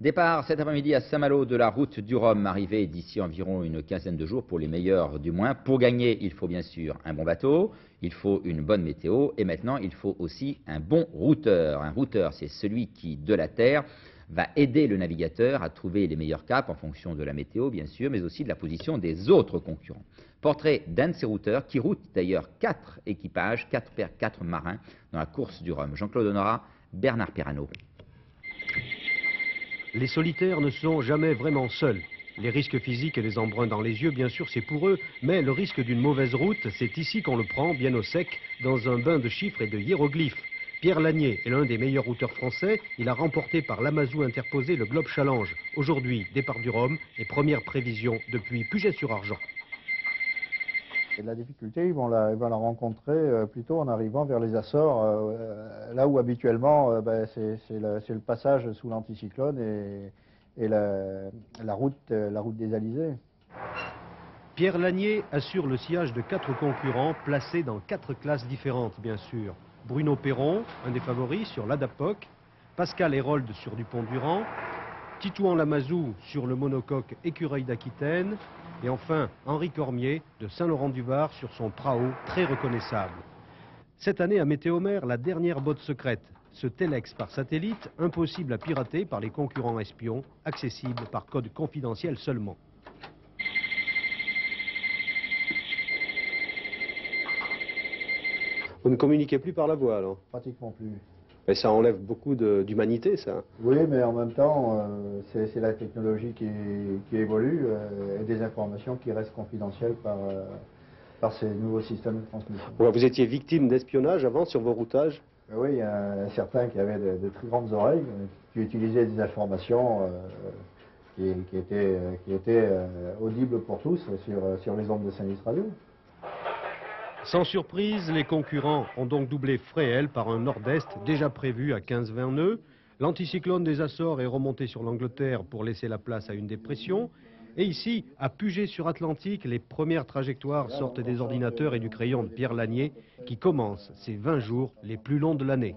Départ cet après-midi à Saint-Malo de la route du Rhum, arrivée d'ici environ une quinzaine de jours pour les meilleurs du moins. Pour gagner, il faut bien sûr un bon bateau, il faut une bonne météo et maintenant il faut aussi un bon routeur. Un routeur, c'est celui qui, de la terre, va aider le navigateur à trouver les meilleurs caps en fonction de la météo bien sûr, mais aussi de la position des autres concurrents. Portrait d'un de ces routeurs qui route d'ailleurs 4 équipages, 4 marins dans la course du Rhum. Jean-Claude Honorat, Bernard Perrano. Les solitaires ne sont jamais vraiment seuls. Les risques physiques et les embruns dans les yeux, bien sûr, c'est pour eux, mais le risque d'une mauvaise route, c'est ici qu'on le prend, bien au sec, dans un bain de chiffres et de hiéroglyphes. Pierre Lanier est l'un des meilleurs routeurs français. Il a remporté par l'Amazou interposé le Globe Challenge. Aujourd'hui, départ du Rhum et première prévision depuis Puget-sur-Argent. La difficulté, ils vont la rencontrer plutôt en arrivant vers les Açores, là où habituellement c'est le passage sous l'anticyclone et la route des Alizés. Pierre Lanier assure le sillage de 4 concurrents placés dans 4 classes différentes, bien sûr. Bruno Perron, un des favoris sur l'Adapoc, Pascal Hérold sur Dupont-Durand, Titouan Lamazou sur le monocoque Écureuil d'Aquitaine, et enfin Henri Cormier de Saint-Laurent-du-Var sur son Prao très reconnaissable. Cette année à Météomère, la dernière botte secrète, ce Telex par satellite, impossible à pirater par les concurrents espions, accessible par code confidentiel seulement. Vous ne communiquez plus par la voix alors? Pratiquement plus. Mais ça enlève beaucoup d'humanité, ça. Oui, mais en même temps, c'est la technologie qui évolue et des informations qui restent confidentielles par ces nouveaux systèmes de transmission. Ouais, vous étiez victime d'espionnage avant sur vos routages? Oui, il y a certains qui avaient de très grandes oreilles, qui utilisaient des informations qui étaient audibles pour tous sur les ondes de Saint-Louis Radio. Sans surprise, les concurrents ont donc doublé Fréhel par un nord-est déjà prévu à 15-20 nœuds. L'anticyclone des Açores est remonté sur l'Angleterre pour laisser la place à une dépression. Et ici, à Puget-sur-Atlantique, les premières trajectoires sortent des ordinateurs et du crayon de Pierre Lanier qui commence ses 20 jours les plus longs de l'année.